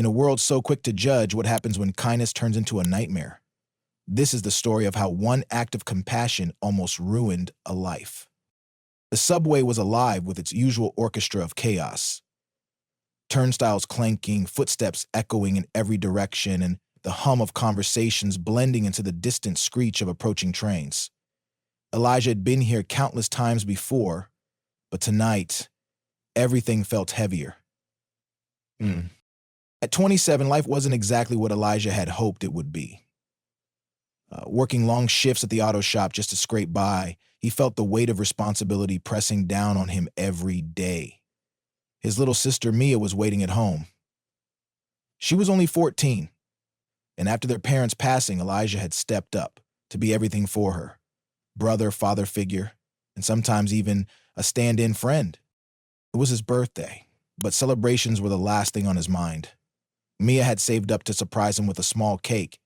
In a world so quick to judge, what happens when kindness turns into a nightmare? This is the story of how one act of compassion almost ruined a life. The subway was alive with its usual orchestra of chaos. Turnstiles clanking, footsteps echoing in every direction, and the hum of conversations blending into the distant screech of approaching trains. Elijah had been here countless times before, but tonight, everything felt heavier. At 27, life wasn't exactly what Elijah had hoped it would be. Working long shifts at the auto shop just to scrape by, he felt the weight of responsibility pressing down on him every day. His little sister Mia was waiting at home. She was only 14, and after their parents' passing, Elijah had stepped up to be everything for her. Brother, father figure, and sometimes even a stand-in friend. It was his birthday, but celebrations were the last thing on his mind. Mia had saved up to surprise him with a small cake,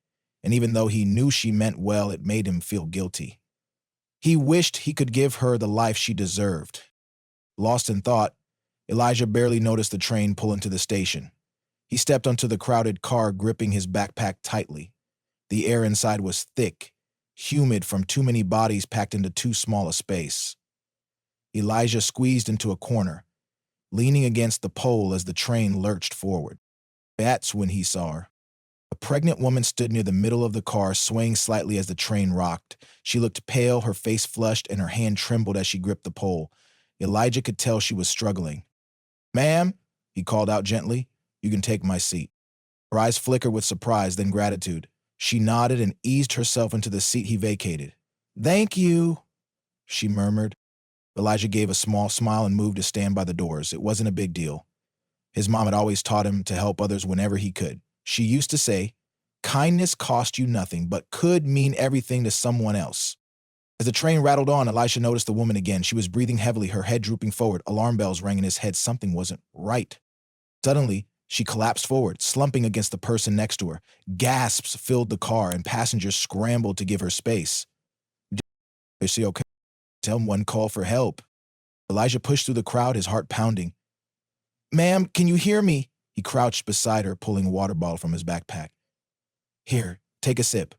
and even though he knew she meant well, it made him feel guilty. He wished he could give her the life she deserved. Lost in thought, Elijah barely noticed the train pull into the station. He stepped onto the crowded car, gripping his backpack tightly. The air inside was thick, humid from too many bodies packed into too small a space. Elijah squeezed into a corner, leaning against the pole as the train lurched forward. That's when he saw her. A pregnant woman stood near the middle of the car, swaying slightly as the train rocked. She looked pale, her face flushed, and her hand trembled as she gripped the pole. Elijah could tell she was struggling. "Ma'am," he called out gently, "you can take my seat." Her eyes flickered with surprise, then gratitude. She nodded and eased herself into the seat he vacated. "Thank you," she murmured. Elijah gave a small smile and moved to stand by the doors. It wasn't a big deal. His mom had always taught him to help others whenever he could. She used to say, "Kindness cost you nothing, but could mean everything to someone else." As the train rattled on, Elisha noticed the woman again. She was breathing heavily, her head drooping forward. Alarm bells rang in his head. Something wasn't right. Suddenly, she collapsed forward, slumping against the person next to her. Gasps filled the car, and passengers scrambled to give her space. "Is she okay? Someone call for help." Elijah pushed through the crowd, his heart pounding. "Ma'am, can you hear me?" He crouched beside her, pulling a water bottle from his backpack. "Here, take a sip."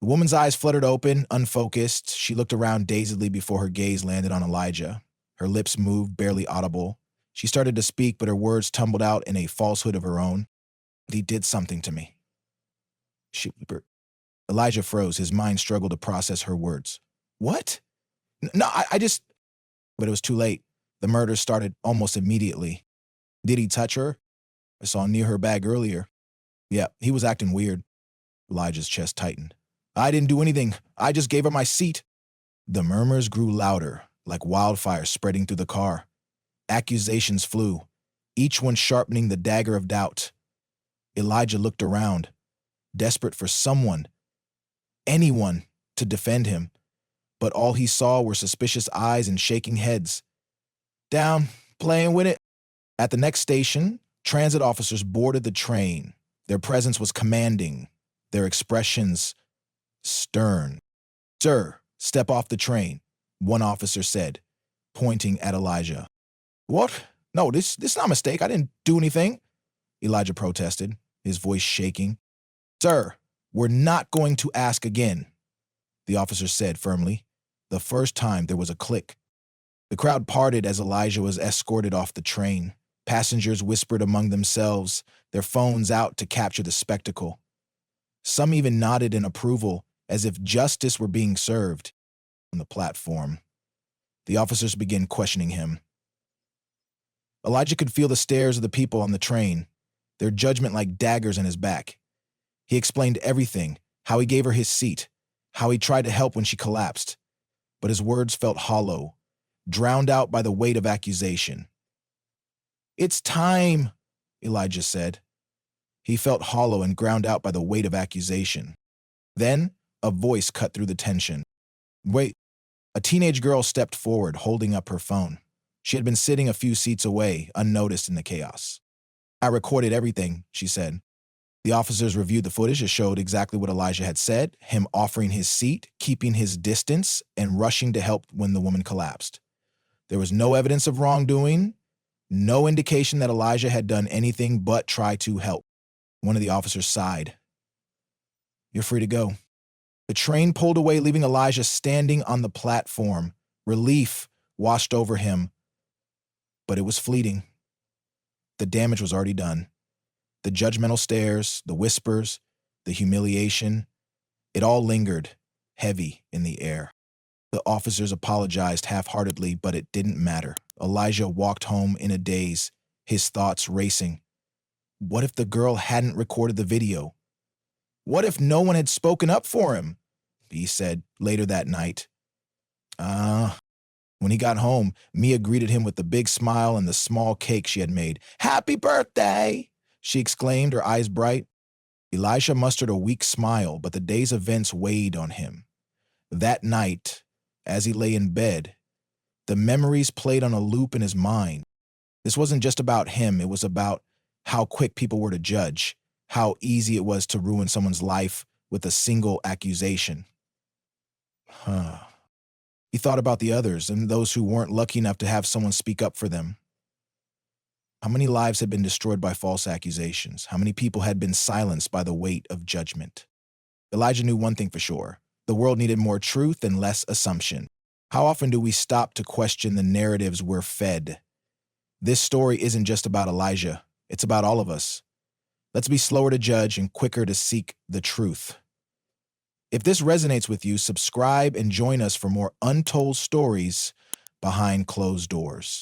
The woman's eyes fluttered open, unfocused. She looked around dazedly before her gaze landed on Elijah. Her lips moved, barely audible. She started to speak, but her words tumbled out in a falsehood of her own. "He did something to me." Elijah froze. His mind struggled to process her words. "What? No, I just..." But it was too late. The murder started almost immediately. "Did he touch her? I saw him near her bag earlier." "Yeah, he was acting weird." Elijah's chest tightened. "I didn't do anything. I just gave her my seat." The murmurs grew louder, like wildfire spreading through the car. Accusations flew, each one sharpening the dagger of doubt. Elijah looked around, desperate for someone, anyone, to defend him. But all he saw were suspicious eyes and shaking heads. "Down, playing with it." At the next station, transit officers boarded the train. Their presence was commanding, their expressions stern. "Sir, step off the train," one officer said, pointing at Elijah. "What? No, this is not a mistake. I didn't do anything," Elijah protested, his voice shaking. "Sir, we're not going to ask again," the officer said firmly. The first time there was a click. The crowd parted as Elijah was escorted off the train. Passengers whispered among themselves, their phones out to capture the spectacle. Some even nodded in approval, as if justice were being served. On the platform, the officers began questioning him. Elijah could feel the stares of the people on the train, their judgment like daggers in his back. He explained everything, how he gave her his seat, how he tried to help when she collapsed. But his words felt hollow, drowned out by the weight of accusation. "It's time," Elijah said. He felt hollow and ground out by the weight of accusation. Then, a voice cut through the tension. "Wait." A teenage girl stepped forward, holding up her phone. She had been sitting a few seats away, unnoticed in the chaos. "I recorded everything," she said. The officers reviewed the footage. It showed exactly what Elijah had said, him offering his seat, keeping his distance, and rushing to help when the woman collapsed. There was no evidence of wrongdoing, No indication that Elijah had done anything but try to help. One of the officers sighed. "You're free to go." The train pulled away, leaving Elijah standing on the platform. Relief washed over him, but it was fleeting. The damage was already done. The judgmental stares, the whispers, the humiliation, it all lingered, heavy in the air. The officers apologized half-heartedly, but it didn't matter. Elijah walked home in a daze, his thoughts racing. What if the girl hadn't recorded the video? What if no one had spoken up for him? He said later that night. When he got home, Mia greeted him with the big smile and the small cake she had made. "Happy birthday!" she exclaimed, her eyes bright. Elijah mustered a weak smile, but the day's events weighed on him. That night, as he lay in bed, the memories played on a loop in his mind. This wasn't just about him, it was about how quick people were to judge, how easy it was to ruin someone's life with a single accusation. He thought about the others and those who weren't lucky enough to have someone speak up for them. How many lives had been destroyed by false accusations? How many people had been silenced by the weight of judgment? Elijah knew one thing for sure. The world needed more truth and less assumption. How often do we stop to question the narratives we're fed? This story isn't just about Elijah. It's about all of us. Let's be slower to judge and quicker to seek the truth. If this resonates with you, subscribe and join us for more untold stories behind closed doors.